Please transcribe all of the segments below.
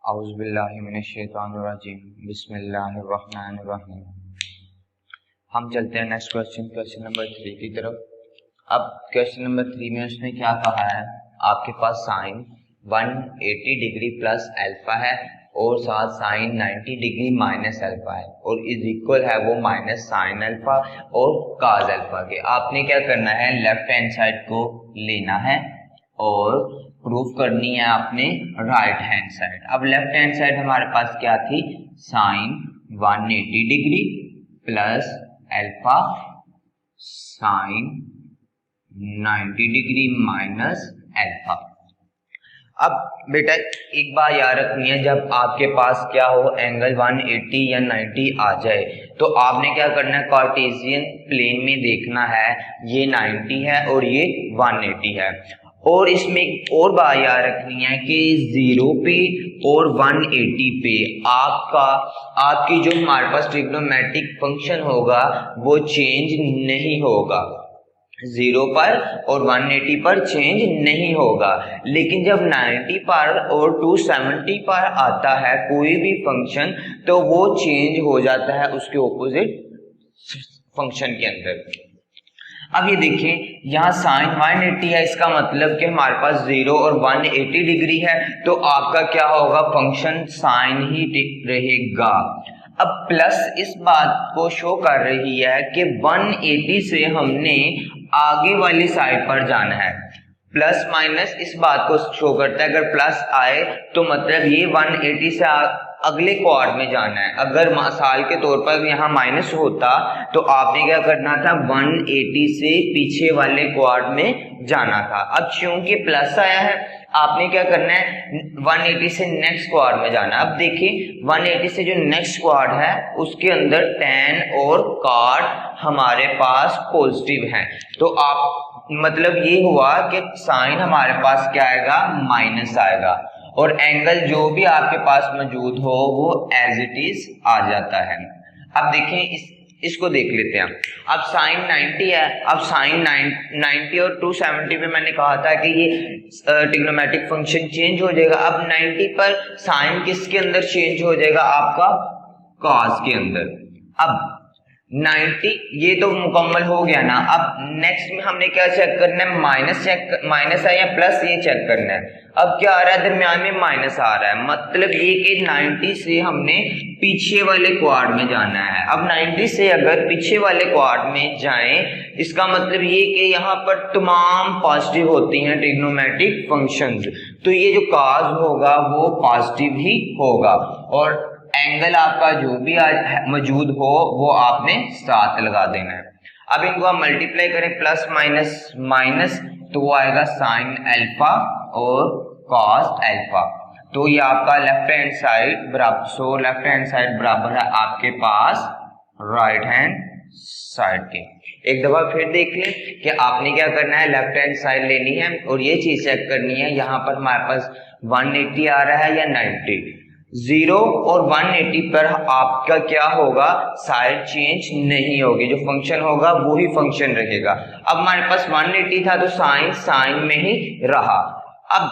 औज़ुबिल्लाहि मिनश्शैतानिर्रजीम बिस्मिल्लाहिर्रहमानिर्रहीम। हम चलते हैं नेक्स्ट क्वेश्चन नंबर 3 की तरफ। अब क्वेश्चन नंबर 3 में उसने क्या कहा है, आपके पास साइन 180 डिग्री प्लस अल्फा है और साथ साइन 90 डिग्री माइनस अल्फा है और इज इक्वल है वो माइनस साइन अल्फा और काज अल्फा के। आपने क्या करना है, लेफ्ट हैंड साइड को लेना है और प्रूफ करनी है आपने राइट हैंड साइड। अब लेफ्ट हैंड साइड हमारे पास क्या थी, sine 180 degree plus alpha sine 90 degree minus alpha. अब बेटा एक बात याद रखनी है, जब आपके पास क्या हो एंगल 180 या 90 आ जाए तो आपने क्या करना है, कार्टेशियन प्लेन में देखना है ये 90 है और ये 180 है। और इसमें एक और बात याद रखनी है कि 0 पे और 180 पे आपकी जो हमारे पास ट्रिग्नोमेट्रिक फंक्शन होगा वो चेंज नहीं होगा, 0 पर और 180 पर चेंज नहीं होगा। लेकिन जब 90 पर और 270 पर आता है कोई भी फंक्शन तो वो चेंज हो जाता है उसके ऑपोजिट फंक्शन के अंदर। अब ये देखिए यहाँ साइन 180 है, इसका मतलब कि हमारे पास 0 और 180 डिग्री है तो आपका क्या होगा, फंक्शन साइन ही रहेगा। अब प्लस इस बात को शो कर रही है कि 180 से हमने आगे वाली साइड पर जाना है। प्लस माइनस इस बात को शो करता है, अगर प्लस आए तो मतलब ये 180 से अगले क्वाड में जाना है। अगर मिसाल के तौर पर यहाँ माइनस होता तो आपने क्या करना था, 180 से पीछे वाले क्वाड में जाना था। अब क्योंकि प्लस आया है आपने क्या करना है, 180 से नेक्स्ट क्वाड में जाना। अब देखिए 180 से जो नेक्स्ट क्वाड है उसके अंदर tan और cot हमारे पास पॉजिटिव हैं, तो आप मतलब ये हुआ कि साइन हमारे पास क्या आएगा, माइनस आएगा और एंगल जो भी आपके पास मौजूद हो वो एज इट इज आ जाता है। अब देखें इसको देख लेते हैं। अब साइन 90 है, अब साइन 90 और 270 पे मैंने कहा था कि ये ट्रिग्नोमेट्रिक फंक्शन चेंज हो जाएगा। अब 90 पर साइन किसके अंदर चेंज हो जाएगा, आपका कॉस के अंदर। अब 90 ये तो मुकम्मल हो गया ना। अब नेक्स्ट में हमने क्या चेक करना है, माइनस है या प्लस ये चेक करना है। अब क्या आ रहा है, दरमियान में माइनस आ रहा है, मतलब ये कि 90 से हमने पीछे वाले क्वाड में जाना है। अब 90 से अगर पीछे वाले क्वाड में जाएं इसका मतलब ये कि यहाँ पर तमाम पॉजिटिव होती हैं ट्रिग्नोमेट्रिक फंक्शंस, तो ये जो काज होगा वो पॉजिटिव ही होगा और एंगल आपका जो भी मौजूद हो वो आपने साथ लगा देना है। अब इनको हम मल्टीप्लाई करें प्लस माइनस माइनस तो वो आएगा साइन अल्फा और कॉस अल्फा। तो ये आपका लेफ्ट हैंड साइड बराबर, सो लेफ्ट हैंड साइड बराबर है आपके पास राइट हैंड साइड के। एक दफा फिर देख लें कि आपने क्या करना है, लेफ्ट हैंड साइड लेनी है और ये चीज चेक करनी है यहाँ पर हमारे पास 180 आ रहा है या 90। 0 और 180 पर आपका क्या होगा, साइड चेंज नहीं होगी, जो फंक्शन होगा वो ही फंक्शन रहेगा। अब हमारे पास 180 था तो साइन में ही रहा। अब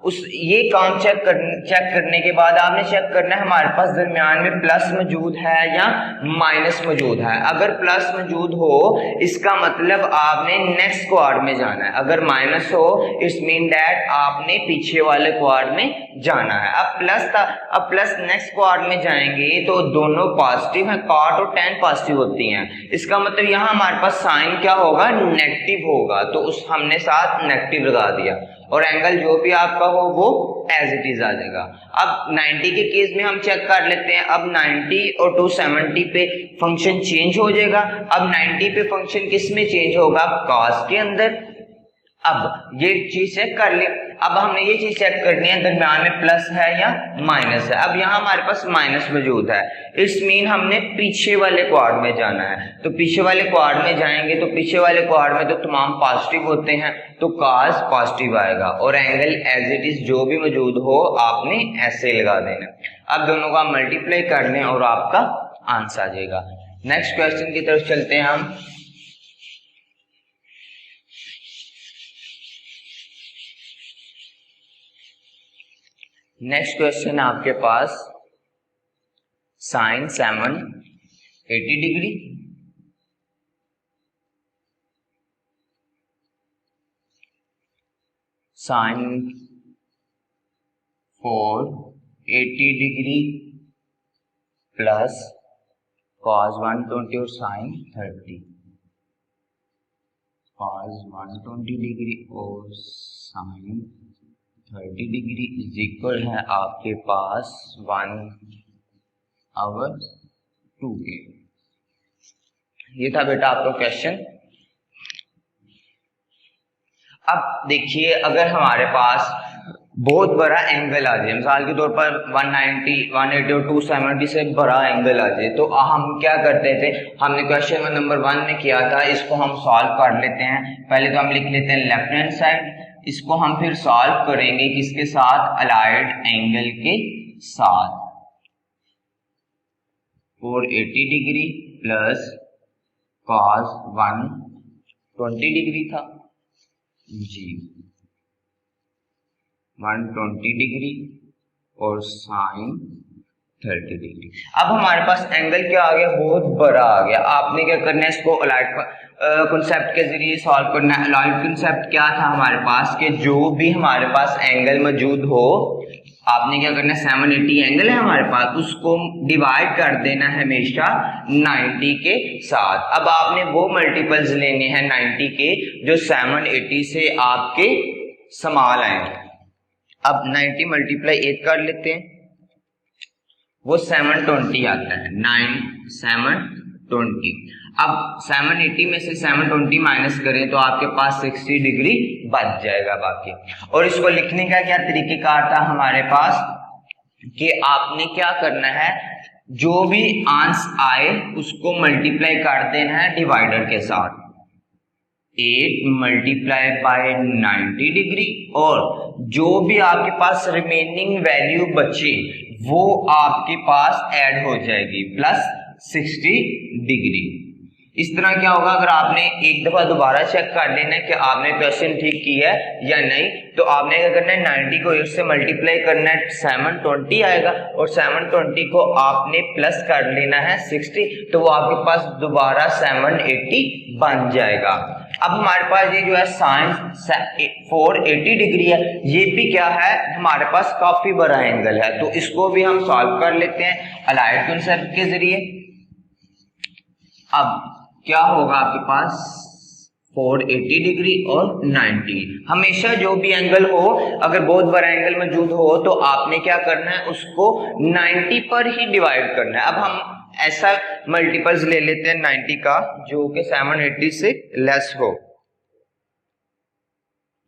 ये काम चेक करने के बाद आपने चेक करना है हमारे पास दरमियान में प्लस मौजूद है या माइनस मौजूद है। अगर प्लस मौजूद हो इसका मतलब आपने नेक्स्ट क्वाड में जाना है, अगर माइनस हो इट्स मीन दैट आपने पीछे वाले क्वाड में जाना है। अब प्लस था, अब प्लस नेक्स्ट क्वाड में जाएंगे तो दोनों पॉजिटिव हैं, cot और tan पॉजिटिव होती हैं, इसका मतलब यहाँ हमारे पास साइन क्या होगा, नेगेटिव होगा, तो उस हमने साथ नेगेटिव लगा दिया और एंगल जो भी आपका हो वो एज इट इज आ जाएगा। अब 90 के केस में हम चेक कर लेते हैं। अब 90 और 270 पे फंक्शन चेंज हो जाएगा। अब 90 पे फंक्शन किस में चेंज होगा, कॉस के अंदर। अब ये चीज चेक कर ले। अब हमने ये चीज चेक करनी है दरमियान में प्लस है या माइनस है। अब यहाँ हमारे पास माइनस मौजूद है, इट्स मीन हमने पीछे वाले क्वाड में जाना है, तो पीछे वाले क्वाड में जाएंगे तो पीछे वाले क्वाड में तो तमाम पॉजिटिव होते हैं तो कॉस पॉजिटिव आएगा और एंगल एज इट इज जो भी मौजूद हो आपने ऐसे लगा देना। अब दोनों का मल्टीप्लाई कर लें और आपका आंसर आ जाएगा। नेक्स्ट क्वेश्चन की तरफ चलते हैं हम। नेक्स्ट क्वेश्चन है आपके पास sine 780 degree sine 480 degree plus cos 120 और साइन 30 cos 120 डिग्री और साइन 30 डिग्री इज इक्वल है आपके पास 1/2 के। ये था बेटा आपका क्वेश्चन। अब देखिए अगर हमारे पास बहुत बड़ा एंगल आ जाए, मिसाल के तौर पर 190, 180 और 270 से बड़ा एंगल आ जाए, तो हम क्या करते थे, हमने क्वेश्चन नंबर 1 में किया था, इसको हम सॉल्व कर लेते हैं। पहले तो हम लिख लेते हैं लेफ्ट हैंड साइड, इसको हम फिर सॉल्व करेंगे किसके साथ, अलाइड एंगल के साथ। 480 डिग्री प्लस cos 120 डिग्री था जी, 120 डिग्री और साइन 30 डिग्री। अब हमारे पास एंगल क्या आ गया, बहुत बड़ा आ गया। आपने क्या करना है, इसको अलाइड कॉन्सेप्ट के जरिए सॉल्व करना है। अलाइड कॉन्सेप्ट क्या था हमारे पास, कि जो भी हमारे पास एंगल मौजूद हो, आपने क्या करना है, 780 एंगल है हमारे पास, उसको डिवाइड कर देना है हमेशा 90 के साथ। अब आपने वो मल्टीपल्स लेने हैं 90 के जो 780 से आपके समाल आए। अब 90 मल्टीप्लाई 8 कर लेते हैं, वो 720 आता है, 9 720। अब 780 में से 720 माइनस करें तो आपके पास 60 डिग्री बच जाएगा बाकी। और इसको लिखने का क्या तरीकेकार था हमारे पास, कि आपने क्या करना है, जो भी आंस आए उसको मल्टीप्लाई कर देना है डिवाइडर के साथ। 8 मल्टीप्लाई बाय 90 डिग्री, और जो भी आपके पास रिमेनिंग वैल्यू बचे वो आपके पास ऐड हो जाएगी प्लस 60 डिग्री। इस तरह क्या होगा, अगर आपने एक दफा दोबारा चेक कर लेना है कि आपने क्वेश्चन ठीक किया है या नहीं, तो आपने क्या करना है, 90 को 8 से मल्टीप्लाई करना है, 720 आएगा, और 720 को आपने प्लस कर लेना है 60, तो वो आपके पास दोबारा 780 बन जाएगा। अब हमारे पास ये जो है साइन 480 डिग्री है, ये भी क्या है हमारे पास काफी बड़ा एंगल है, तो इसको भी हम सॉल्व कर लेते हैं अलाइड कॉन्सेप्ट के जरिए। अब क्या होगा आपके पास, 480 डिग्री और 90। हमेशा जो भी एंगल हो, अगर बहुत बड़ा एंगल मौजूद हो तो आपने क्या करना है, उसको 90 पर ही डिवाइड करना है। अब हम ऐसा मल्टीपल्स ले लेते हैं 90 का जो कि 780 से लेस हो।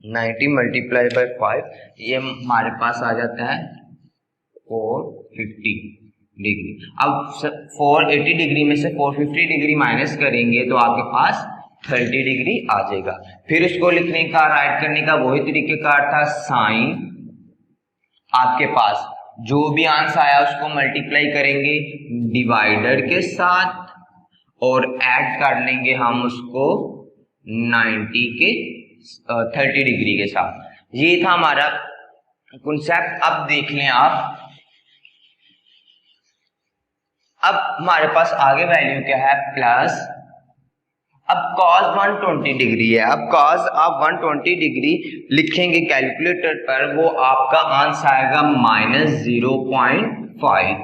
90 मल्टीप्लाई बाय 5, ये हमारे पास आ जाता है 450 डिग्री। अब 480 डिग्री में से 450 डिग्री माइनस करेंगे तो आपके पास 30 डिग्री आ जाएगा। फिर इसको लिखने का, राइट करने का वही तरीकेकार था, साइन आपके पास जो भी आंसर आया उसको मल्टीप्लाई करेंगे डिवाइडर के साथ और ऐड कर लेंगे हम उसको 90 के 30 डिग्री के साथ। ये था हमारा कॉन्सेप्ट। अब देख लें आप, अब हमारे पास आगे वैल्यू क्या है, प्लस, अब cos 120 डिग्री है। अब cos आप 120 डिग्री लिखेंगे कैलकुलेटर पर, वो आपका आंसर आएगा -0.5।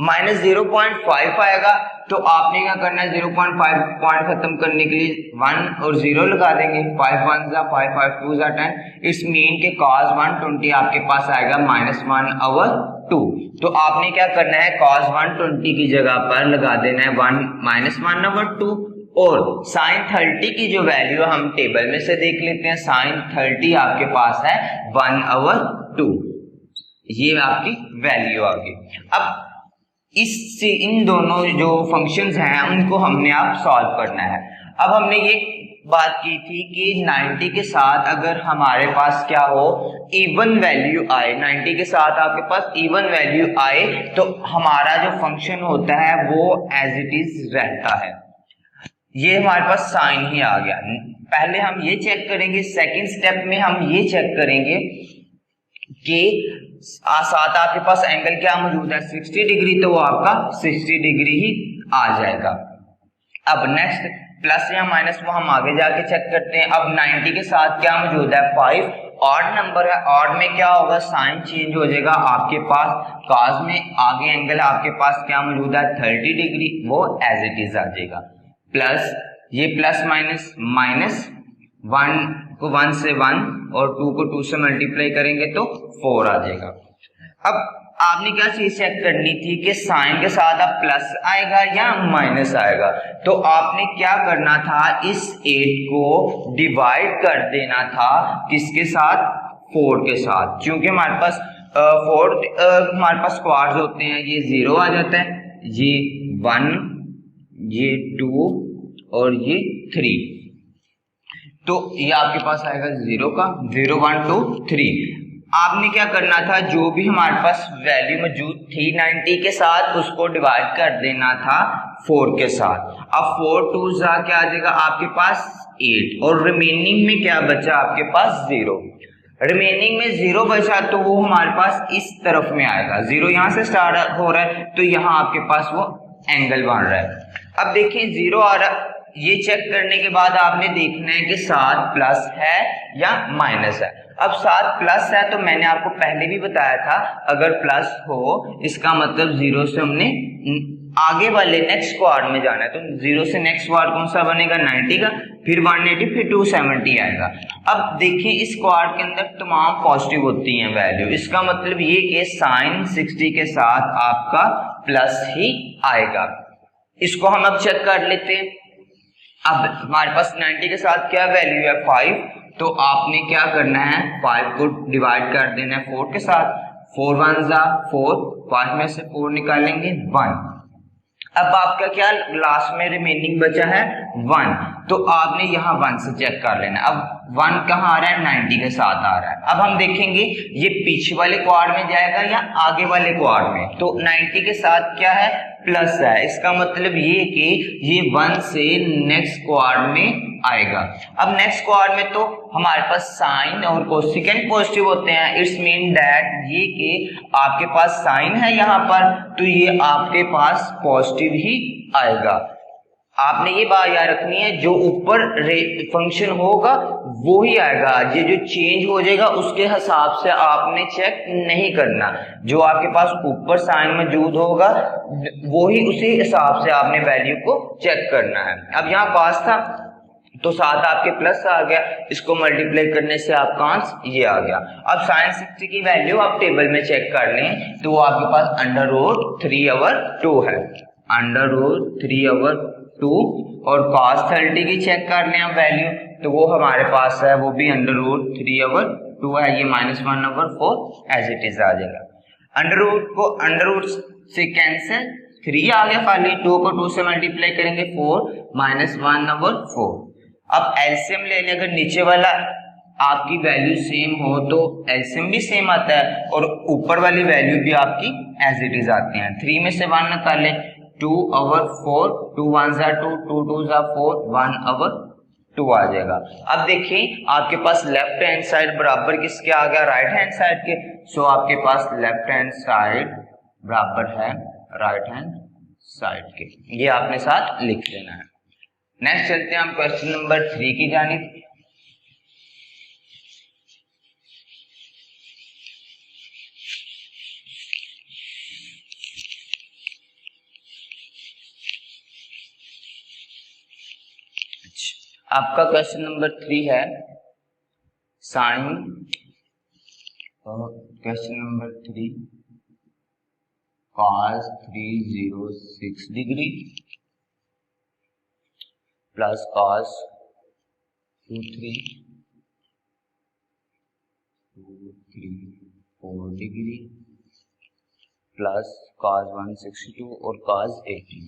-0.5 आएगा तो आपने क्या करना है, 0.5 पॉइंट खत्म करने के लिए 1 और 0 लगा देंगे। 5 1 जा 5, 5 2 जा 10। इस मीन के cos 120 आपके पास आएगा -1/2। तो आपने क्या करना है, cos 120 की जगह पर लगा देना है 1/2, और sin 30 की जो वैल्यू हम टेबल में से देख लेते हैं, sin 30 आपके पास है 1/2। ये आपकी वैल्यू आ गई। अब इन दोनों जो फंक्शंस हैं उनको हमने आप सॉल्व करना है। अब हमने ये बात की थी कि 90 के साथ अगर हमारे पास क्या हो, इवन वैल्यू आए, 90 के साथ आपके पास इवन वैल्यू आए तो हमारा जो फंक्शन होता है वो एज इट इज रहता है। ये हमारे पास साइन ही आ गया। पहले हम ये चेक करेंगे, सेकंड स्टेप में हम ये चेक करेंगे कि साथ आपके पास एंगल क्या मौजूद है 60 डिग्री, तो वो आपका 60 डिग्री ही आ जाएगा। अब नेक्स्ट प्लस या माइनस वो हम आगे जाके चेक करते हैं। अब 90 के साथ क्या मौजूद है 5, ऑड नंबर है, ऑड में क्या होगा साइन चेंज हो जाएगा आपके पास, कॉस में आगे एंगल आपके पास क्या मौजूद है 30 डिग्री, वो एज इट इज आ जाएगा। प्लस ये प्लस माइनस, माइनस 1 को 1 से 1 और 2 को 2 से मल्टीप्लाई करेंगे तो 4 आ जाएगा। अब आपने क्या चीज चेक करनी थी कि साइन के साथ अब प्लस आएगा या माइनस आएगा, तो आपने क्या करना था इस 8 को डिवाइड कर देना था किसके साथ 4 के साथ, क्योंकि हमारे पास 4 हमारे पास स्क्वायर्स होते हैं, ये 0 आ जाता है, ये 1, ये 2 और ये 3, तो ये आपके पास आएगा 0 का 0 1 2 3। आपने क्या करना था जो भी हमारे पास वैल्यू मौजूद थी 90 के साथ उसको डिवाइड कर देना था 4 के साथ। अब 4 2 जा क्या आ जाएगा आपके पास 8 और रिमेनिंग में क्या बचा आपके पास 0, रिमेनिंग में 0 बचा तो वो हमारे पास इस तरफ में आएगा, 0 यहाँ से स्टार्ट हो रहा है तो यहाँ आपके पास वो एंगल बन रहा है। अब देखिए 0 आ रहा, ये चेक करने के बाद आपने देखना है कि 7 प्लस है या माइनस है। अब 7 प्लस है तो मैंने आपको पहले भी बताया था अगर प्लस हो इसका मतलब 0 से हमने आगे वाले नेक्स्ट स्क्वाड में जाना है, तो 0 से नेक्स्ट स्क्वाड कौन सा बनेगा 90 का, फिर 180 फिर 270 आएगा। अब देखिए इस स्क्वाड के अंदर तमाम पॉजिटिव होती हैं वैल्यू, इसका मतलब ये कि साइन 60 के साथ आपका प्लस ही आएगा। इसको हम अब चेक कर लेते हैं। अब हमारे पास 90 के साथ क्या वैल्यू है 5, तो आपने क्या करना है 5 को डिवाइड कर देना है 4 के साथ, 4 1 जा 4, 5 में से 4 निकालेंगे 1। अब आपका क्या लास्ट में रिमेनिंग बचा है 1, तो आपने यहाँ 1 से चेक कर लेना। अब 1 कहाँ आ रहा है 90 के साथ आ रहा है। अब हम देखेंगे ये पीछे वाले क्वाड में जाएगा या आगे वाले क्वाड में, तो 90 के साथ क्या है प्लस है, इसका मतलब ये कि ये 1 से नेक्स्ट क्वाड में आएगा। अब नेक्स्ट क्वाड में तो हमारे पास साइन और कोसेकेंट पॉजिटिव होते हैं, इट्स मीन दैट ये कि आपके पास साइन है यहाँ पर तो ये आपके पास पॉजिटिव ही आएगा। आपने ये बात याद रखनी है जो ऊपर फंक्शन होगा वो ही आएगा, ये जो चेंज हो जाएगा उसके हिसाब से आपने चेक नहीं करना, जो आपके पास ऊपर साइन मौजूद होगा वो ही उसी हिसाब से आपने वैल्यू को चेक करना है। अब यहाँ पास था तो साथ आपके प्लस आ गया, इसको मल्टीप्लाई करने से आपका आंसर ये आ गया। अब साइन 60 की वैल्यू आप टेबल में चेक कर लें तो वो आपके पास √3/2 है, √3/2 और cos 30 की चेक कर लें आप वैल्यू तो वो हमारे पास है वो भी √3/2 है, ये -1/4 एज इट इज आ जाएगा। अंडर रूट से कैंसिल 3 आ गया खाली, 2 को 2 से मल्टीप्लाई करेंगे 4 -1/4। अब एलसीएम ले लें, अगर नीचे वाला आपकी वैल्यू सेम हो तो एलसीएम भी सेम आता है और ऊपर वाली वैल्यू भी आपकी एज इट इज आती है। 3 में से 1 निकालें 2/4, 2 1 जा 2, 2 2 जा 4, 1/2 आ जाएगा। अब देखिए आपके पास लेफ्ट हैंड साइड बराबर किसके आ गया राइट हैंड साइड के, सो आपके पास लेफ्ट हैंड साइड बराबर है राइट हैंड साइड के, ये आपने साथ लिख लेना है। नेक्स्ट चलते हैं हम क्वेश्चन नंबर 3 की जानिब। आपका क्वेश्चन नंबर 3 है sine, question number 3 cos 306 degree plus cos 234 degree plus cos 162 और cos 18,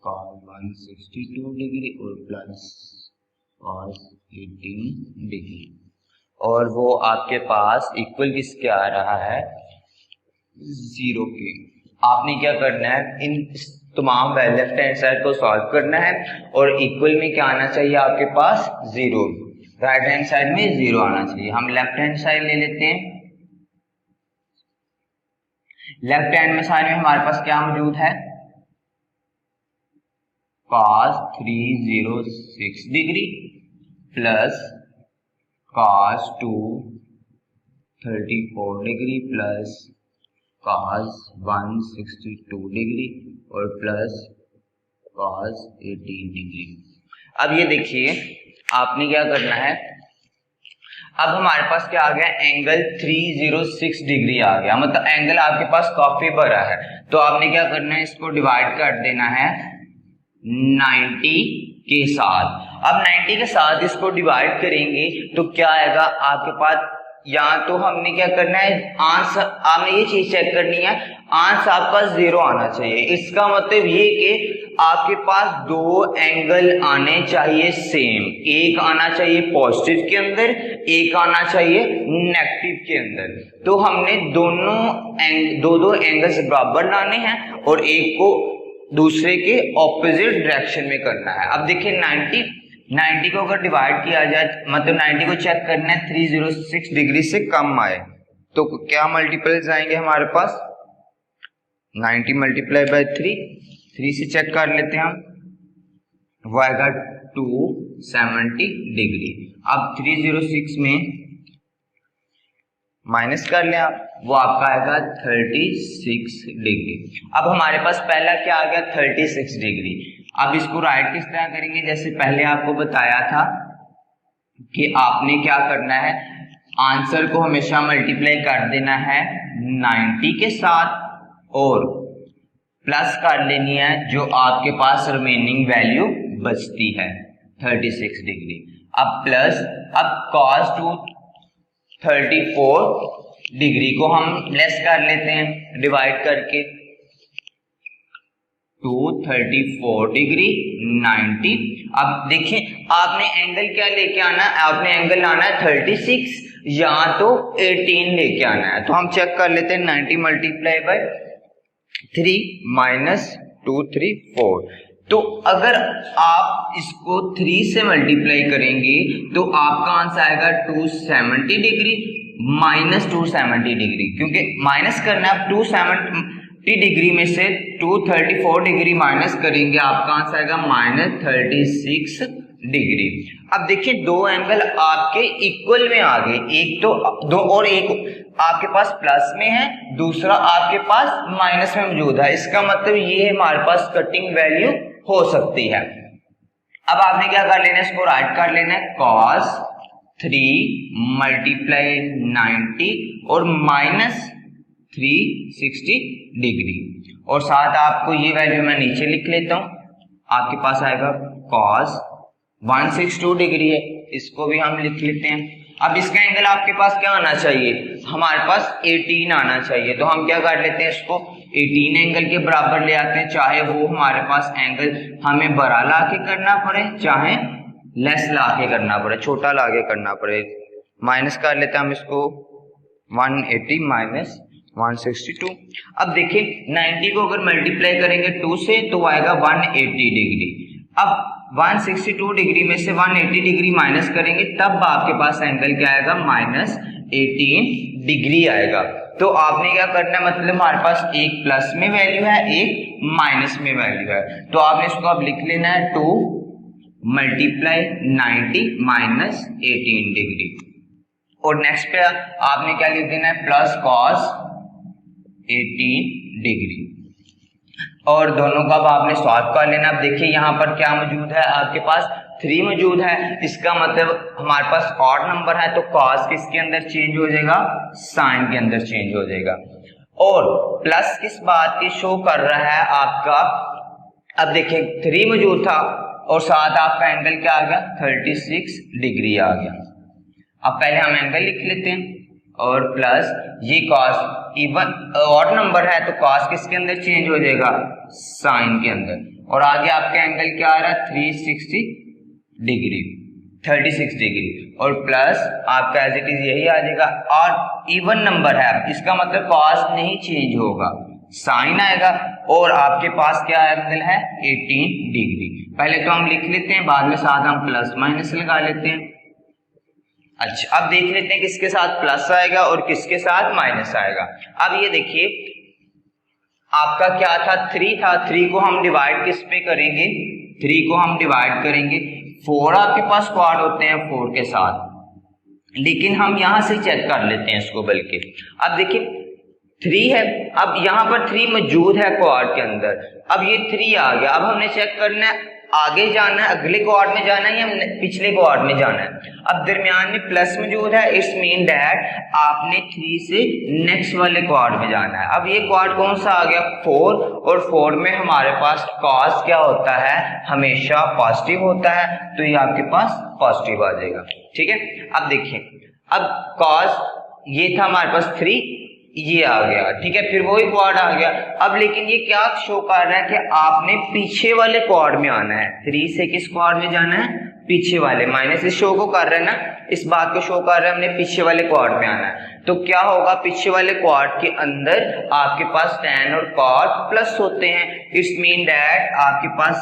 cos 162 डिग्री और प्लस cos 18 डिग्री, और वो आपके पास इक्वल किसके आ रहा है 0 के। आपने क्या करना है इन तमाम लेफ्ट हैंड साइड को सॉल्व करना है और इक्वल में क्या आना चाहिए आपके पास 0, राइट हैंड साइड में 0 आना चाहिए। हम लेफ्ट हैंड साइड ले लेते हैं, लेफ्ट हैंड में साइड में हमारे पास क्या मौजूद है, cos 306 degree plus cos 234 degree plus cos 162 degree और प्लस cos 18 डिग्री। अब ये देखिए आपने क्या करना है, अब हमारे पास क्या आ गया, एंगल 306 डिग्री आ गया, मतलब एंगल आपके पास काफी बड़ा है। तो आपने क्या करना है, इसको डिवाइड कर देना है 90 के साथ। अब 90 के साथ इसको डिवाइड करेंगे तो क्या आएगा आपके पास, या तो हमने क्या करना है, आंसर आपने ये चीज चेक करनी है, आंसर आपका 0 आना चाहिए। इसका मतलब ये कि आपके पास दो एंगल आने चाहिए सेम, एक आना चाहिए पॉजिटिव के अंदर, एक आना चाहिए नेगेटिव के अंदर। तो हमने दो एंगल्स बराबर लाने हैं और एक को दूसरे के ऑपोजिट डायरेक्शन में करना है। अब देखिए 90 को अगर डिवाइड किया जाए, मतलब 90 को चेक करना है 306 डिग्री से कम आए तो क्या मल्टीपल्स आएंगे हमारे पास, 90 मल्टीप्लाई बाय 3 से चेक कर लेते हैं हम, वो आएगा 270 डिग्री। अब 306 में माइनस कर लें आप, वो आपका आएगा 36 डिग्री। अब हमारे पास पहला क्या आ गया, 36 डिग्री। अब इसको राइट किस तरह करेंगे, जैसे पहले आपको बताया था कि आपने क्या करना है, आंसर को हमेशा मल्टीप्लाई कर देना है 90 के साथ और प्लस कर लेनी है जो आपके पास रिमेनिंग वैल्यू बचती है 36 डिग्री। अब प्लस, अब cos 234 डिग्री को हम लेस कर लेते हैं डिवाइड करके, 234 डिग्री 90। अब देखिए आपने एंगल क्या लेके आना है, आपने एंगल लाना है 36 या तो 18 लेके आना है। तो हम चेक कर लेते हैं 90 मल्टीप्लाई बाय 3 माइनस 234। तो अगर आप इसको 3 से मल्टीप्लाई करेंगे तो आपका आंसर आएगा 270 डिग्री माइनस 270 डिग्री, क्योंकि माइनस करना है। 270 डिग्री में से 234 डिग्री माइनस करेंगे, आपका आंसर आएगा माइनस 36 डिग्री। अब देखिए दो एंगल आपके इक्वल में आ गए, एक तो दो और एक आपके पास प्लस में है, दूसरा आपके पास माइनस में मौजूद है। इसका मतलब ये हमारे पास कटिंग वैल्यू हो सकती है। अब आपने क्या कर लेना है, इसको राइट कर लेना है, cos 3 मल्टीप्लाई 90 और माइनस 360 डिग्री, और साथ आपको ये वैल्यू मैं नीचे लिख लेता हूं, आपके पास आएगा cos 162 डिग्री है, इसको भी हम लिख लेते हैं। अब इसका एंगल आपके पास क्या आना चाहिए, हमारे पास 18 आना चाहिए। तो हम क्या कर लेते हैं, इसको 18 एंगल के बराबर ले आते हैं, चाहे वो हमारे पास एंगल हमें बड़ा ला के करना पड़े चाहे लेस ला के करना पड़े, छोटा ला के करना पड़े। माइनस कर लेते हैं हम इसको, 180 माइनस 162। अब देखिए 90 को अगर मल्टीप्लाई करेंगे 2 से तो आएगा 180 डिग्री। अब 162 डिग्री में से 180 डिग्री माइनस करेंगे तब आपके पास एंगल क्या आएगा, माइनस 18 डिग्री आएगा। तो आपने क्या करना है, मतलब हमारे पास एक प्लस में वैल्यू है, एक माइनस में वैल्यू है। तो आपने इसको अब लिख लेना है 2 मल्टीप्लाई 90 माइनस 18 डिग्री, और नेक्स्ट पे आपने क्या लिख देना है, प्लस cos 18 डिग्री, और दोनों का अब आपने सॉल्व कर लेना। अब देखिए यहाँ पर क्या मौजूद है, आपके पास 3 मौजूद है, इसका मतलब हमारे पास ऑड नंबर है, तो cos किसके अंदर चेंज हो जाएगा, साइन के अंदर चेंज हो जाएगा। और प्लस किस बात की शो कर रहा है आपका, अब देखिए 3 मौजूद था और साथ आपका एंगल क्या आ गया, 36 डिग्री आ गया। अब पहले हम एंगल लिख लेते हैं, और प्लस ये cos, इवन ऑड नंबर है तो cos किसके अंदर चेंज हो जाएगा, साइन के अंदर, और आगे आपका एंगल क्या आ रहा है, 360 डिग्री 36 डिग्री, और प्लस आपका एज इट इज यही आ जाएगा। और इवन नंबर है, इसका मतलब cos नहीं चेंज होगा, साइन आएगा, और आपके पास क्या एंगल है, 18 डिग्री। पहले तो हम लिख लेते हैं, बाद में साथ हम प्लस माइनस लगा लेते हैं। अच्छा, अब देख लेते हैं किसके साथ प्लस आएगा और किसके साथ माइनस आएगा। अब ये देखिए आपका क्या था 3 था, 3 को हम डिवाइड किस पे करेंगे, 3 को हम डिवाइड करेंगे 4 आपके पास क्वाड होते हैं 4 के साथ, लेकिन हम यहां से चेक कर लेते हैं इसको। बल्कि अब देखिए 3 है, अब यहाँ पर 3 मौजूद है क्वाड के अंदर, अब ये 3 आ गया। अब हमने चेक करना है आगे जाना है, अगले क्वाड में जाना है या पिछले क्वाड में जाना है। अब दरमियान में प्लस मौजूद है, इट्स मीन दैट आपने 3 से नेक्स्ट वाले क्वाड में जाना है। अब ये क्वाड कौन सा आ गया 4, और 4 में हमारे पास कॉस क्या होता है, हमेशा पॉजिटिव होता है, तो ये आपके पास पॉजिटिव आ जाएगा। ठीक है, अब देखिए, अब कॉस ये था हमारे पास 3, ये आ गया। ठीक है, फिर वही क्वाड आ गया। अब लेकिन ये क्या शो कर रहा है कि आपने पीछे वाले क्वाड में आना है, 3 से किस क्वाड में जाना है, पीछे वाले। माइनस इस शो को कर रहे हैं ना, इस बात को शो कर रहे हैं हमने पीछे वाले क्वाड में आना है। तो क्या होगा, पीछे वाले क्वाड के अंदर आपके पास tan और cot प्लस होते हैं, इट्स मीन दैट आपके पास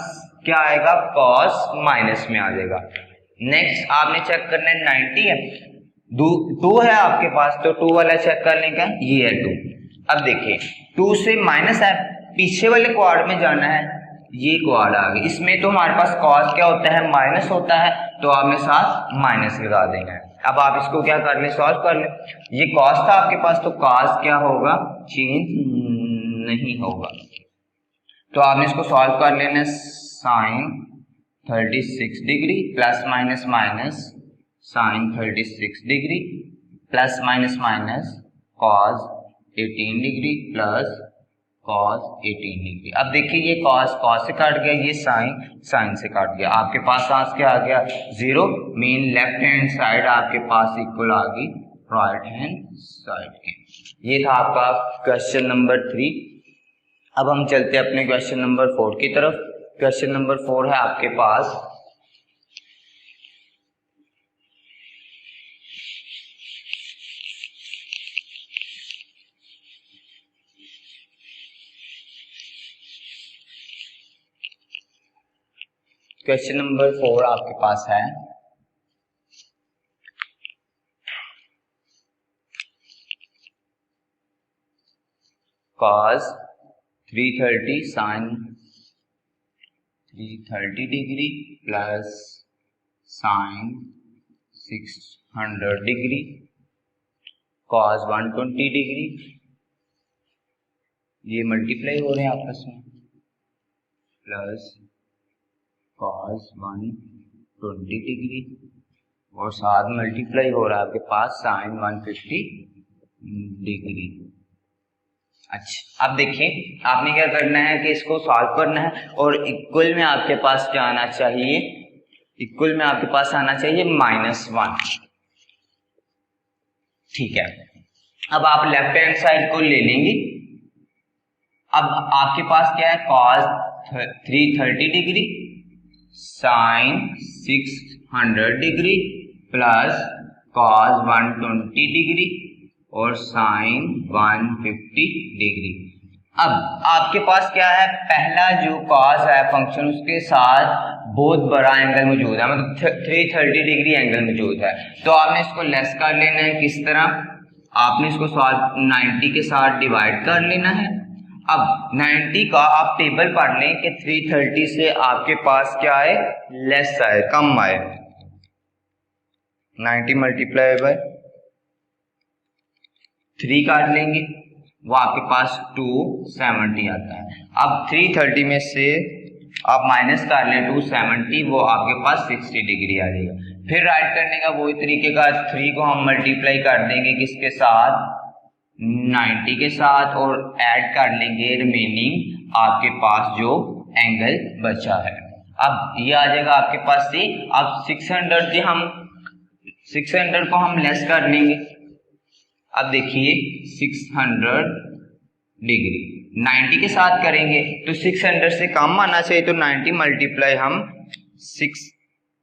क्या आएगा, cos माइनस में आ जाएगा। नेक्स्ट आपने चेक करना है 90 है, 2 है आपके पास, तो 2 वाला चेक करने का, ये है 2। अब देखिए 2 से माइनस है, पीछे वाले क्वाड में जाना है, ये क्वाड आ गया। इसमें तो हमारे पास कॉस क्या होता है, माइनस होता है, तो आपने साथ माइनस लगा देना है। अब आप इसको क्या कर ले, सॉल्व कर ले। ये कॉस था आपके पास, तो कॉस क्या होगा, चेंज नहीं होगा, तो आपने इसको सॉल्व कर लेना। Sine 36 degree plus minus minus sine 36 degree plus minus minus cos 18 degree plus cos 18 degree. अब देखिए ये कॉस से काट गया, ये साइन से काट गया, आपके पास आज क्या आ गया 0, मीन लेफ्ट हैंड साइड आपके पास इक्वल आ गई राइट हैंड साइड के। ये था आपका क्वेश्चन नंबर 3। अब हम चलते हैं अपने क्वेश्चन नंबर 4 की तरफ। क्वेश्चन नंबर 4 है आपके पास, क्वेश्चन नंबर 4 आपके पास है cos 330 sin 330 degree plus sin 600 degree cos 120 degree, ये मल्टीप्लाई हो रहे हैं आपस में, प्लस cos 120 डिग्री और साथ मल्टीप्लाई हो रहा है आपके पास sin 150 डिग्री। अच्छा, अब देखिए आपने क्या करना है कि इसको सॉल्व करना है, और इक्वल में आपके पास क्या आना चाहिए, इक्वल में आपके पास आना चाहिए -1। ठीक है, अब आप लेफ्ट हैंड साइड को ले लेंगे। अब आपके पास क्या है, cos 330 degree sin 600 degree plus cos 120 degree और sin 150 डिग्री। अब आपके पास क्या है, पहला जो cos है फंक्शन, उसके साथ बहुत बड़ा एंगल मौजूद है, मतलब 330 डिग्री एंगल मौजूद है, तो आपने इसको लेस कर लेना है। किस तरह, आपने इसको 90 के साथ डिवाइड कर लेना है। अब 90 का आप टेबल पढ़ लें कि 330 से आपके पास क्या आए, लेस आए, कम आए। 90 मल्टीप्लाई बाय 3 काट लेंगे, वो आपके पास 270 आता है। अब 330 में से आप माइनस कर लें 270, वो आपके पास 60 डिग्री आ जाएगा। फिर राइट करने का वही तरीके का, 3 को हम मल्टीप्लाई कर देंगे किसके साथ, 90 के साथ, और ऐड कर लेंगे रिमेनिंग आपके पास जो एंगल बचा है। अब ये आ जाएगा आपके पास से। अब 600 से हम 600 को हम लेस कर लेंगे। अब देखिए 600 डिग्री 90 के साथ करेंगे तो 600 से कम आना चाहिए, तो 90 मल्टीप्लाई हम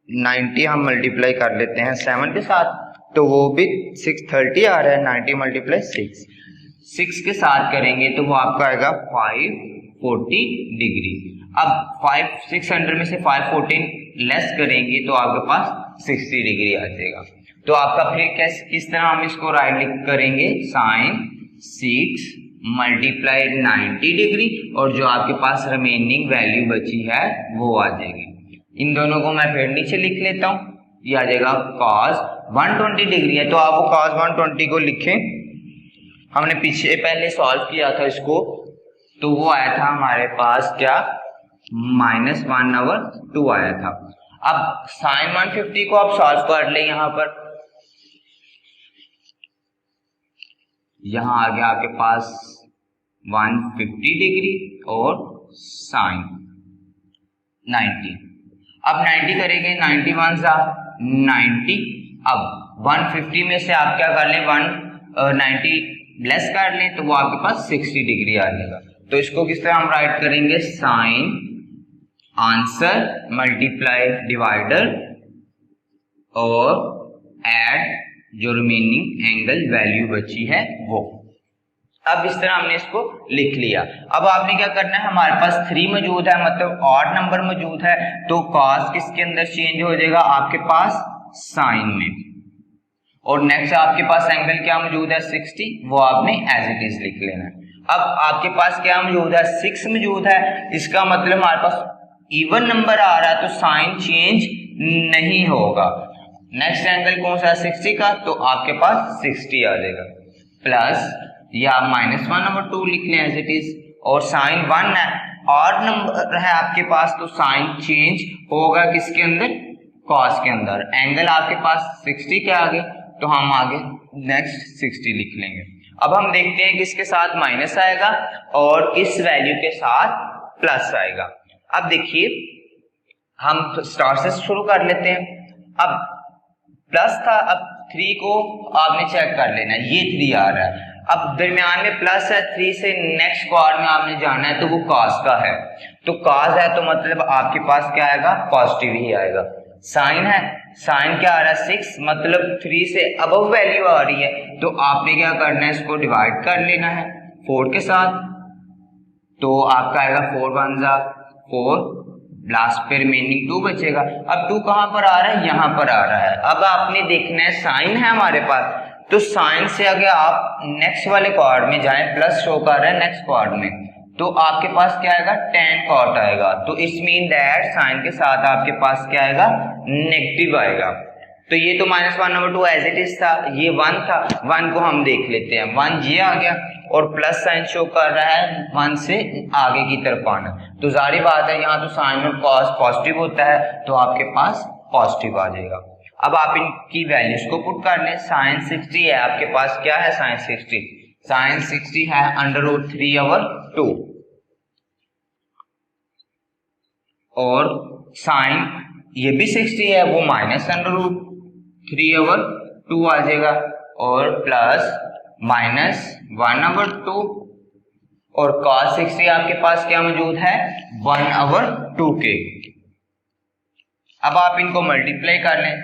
90 हम मल्टीप्लाई कर लेते हैं 7 के साथ, तो वो भी 630 आ रहा है। 90 मल्टीप्लाई 6 के साथ करेंगे तो वो आपका आएगा 540 डिग्री। अब 600 में से 540 लेस करेंगे तो आपके पास 60 डिग्री आ जाएगा। तो आपका फिर किस तरह हम इसको राइट लिख करेंगे, साइन 6 मल्टीप्लाई 90 डिग्री और जो आपके पास रिमेनिंग वैल्यू बची है वो आ जाएगी। इन दोनों को मैं फिर नीचे लिख लेता हूँ, ये आ जाएगा cos 120 डिग्री है, तो आप वो cos 120 को लिखें। हमने पीछे पहले सॉल्व किया था इसको, तो वो आया था हमारे पास क्या, -1/2 आया था। अब sin 150 को आप सॉल्व कर लें, यहाँ पर यहाँ आ गया आपके पास 150 डिग्री और sin 90। अब 90 करेंगे, 90 1 जा 90। अब 150 में से आप क्या कर लें, 190 लेस कर लें तो वो आपके पास 60 डिग्री आ जाएगा। तो इसको किस तरह हम राइट करेंगे, साइन आंसर मल्टीप्लाई डिवाइडर और ऐड जो रिमेनिंग एंगल वैल्यू बची है वो। अब इस तरह हमने इसको लिख लिया। अब आपने क्या करना है, हमारे पास 3 मौजूद है, मतलब ऑड नंबर मौजूद है, तो cos किसके अंदर चेंज हो जाएगा, आपके पास साइन में। और नेक्स्ट आपके पास एंगल क्या मौजूद है, 60, वो आपने एज इट इज लिख लेना है। अब आपके पास क्या मौजूद है, 6 मौजूद है, इसका मतलब हमारे पास इवन नंबर आ रहा है तो साइन चेंज नहीं होगा। नेक्स्ट एंगल कौन सा है, 60 का, तो आपके पास 60 आ जाएगा। प्लस या -1/2 लिख लें एज इट इज, और साइन 1 है, ऑड नंबर है आपके पास, तो साइन चेंज होगा किसके अंदर, कॉस के अंदर। एंगल आपके पास 60 के आगे, तो हम आगे नेक्स्ट 60 लिख लेंगे। अब हम देखते हैं किसके साथ माइनस आएगा और किस वैल्यू के साथ प्लस आएगा। अब देखिए हम स्टार से शुरू कर लेते हैं। अब प्लस था, अब 3 को आपने चेक कर लेना, ये 3 आ रहा है। अब दरमियान में प्लस है, 3 से नेक्स्ट क्वार में आपने जाना है, तो वो कॉस का है, तो कॉस है तो मतलब आपके पास क्या आएगा, पॉजिटिव ही आएगा। साइन है, साइन क्या आ रहा है, 6, मतलब 3 से अबव वैल्यू आ रही है, तो आपने क्या करना है, इसको डिवाइड कर लेना है 4 के साथ, तो आपका आएगा 4 1 जा 4, लास्ट पे रिमेनिंग 2 बचेगा। अब 2 कहां पर आ रहा है, यहां पर आ रहा है। अब आपने देखना है, साइन है हमारे पास, तो साइन से अगर आप नेक्स्ट वाले क्वाड्रेंट में जाएं, प्लस शो कर रहा है नेक्स्ट क्वाड्रेंट में, तो आपके पास क्या आएगा, tan cot आएगा। तो इस मीन दैट साइन के साथ आपके पास क्या आएगा, नेगेटिव आएगा। तो ये तो -1/2 एज इट इज था, ये 1 था, 1 को हम देख लेते हैं, 1 ये आ गया और प्लस साइन शो कर रहा है 1 से आगे की तरफ आना, तो जाहिर बात है यहाँ तो साइन में कॉस पॉजिटिव होता है, तो आपके पास पॉजिटिव आ जाएगा। अब आप इनकी वैल्यूज को पुट कर लें, साइन 60 है आपके पास, क्या है साइन 60, साइन 60 है √3/2 और साइन ये भी 60 है, वो -√3/2 आ जाएगा और प्लस -1/2 और cos 60 आपके पास क्या मौजूद है, 1/2 के। अब आप इनको मल्टीप्लाई कर लें,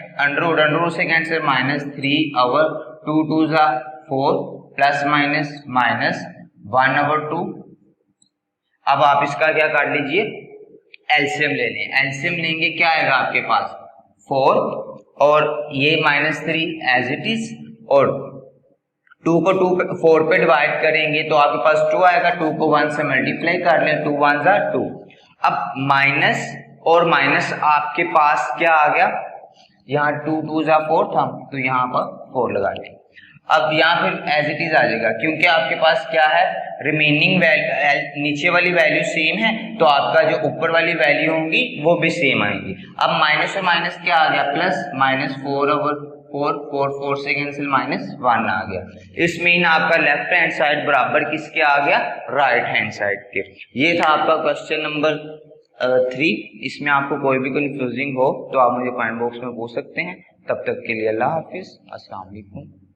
√से कैंसिल, -3/2 2 जा 4 प्लस माइनस -1/2। अब आप इसका क्या कर लीजिए, एलसीएम ले लें, एलसीएम लेंगे क्या आएगा आपके पास 4 और ये -3 एज इट इज, और 2 को 4 पे डिवाइड करेंगे तो आपके पास 2 आएगा, 2 को 1 से मल्टीप्लाई कर लें, 2 1 जा 2। अब माइनस और माइनस आपके पास क्या आ गया, यहाँ 2 2 जा 4 था, तो यहाँ पर 4 लगा लें। अब यहाँ फिर एज इट इज आ जाएगा, क्योंकि आपके पास क्या है, रिमेनिंग वैल्यू नीचे वाली वैल्यू सेम है, तो आपका जो ऊपर वाली वैल्यू होंगी वो भी सेम आएंगी। अब माइनस और माइनस क्या आ गया, प्लस, -4/4 4 से कैंसिल, -1 आ गया। इस मीन आपका लेफ्ट हैंड साइड बराबर किसके आ गया, राइट हैंड साइड के। ये था आपका क्वेश्चन नंबर 3। इसमें आपको कोई भी कंफ्यूजिंग हो तो आप मुझे कमेंट बॉक्स में पूछ सकते हैं। तब तक के लिए अल्लाह हाफिज, अस्सलाम वालेकुम।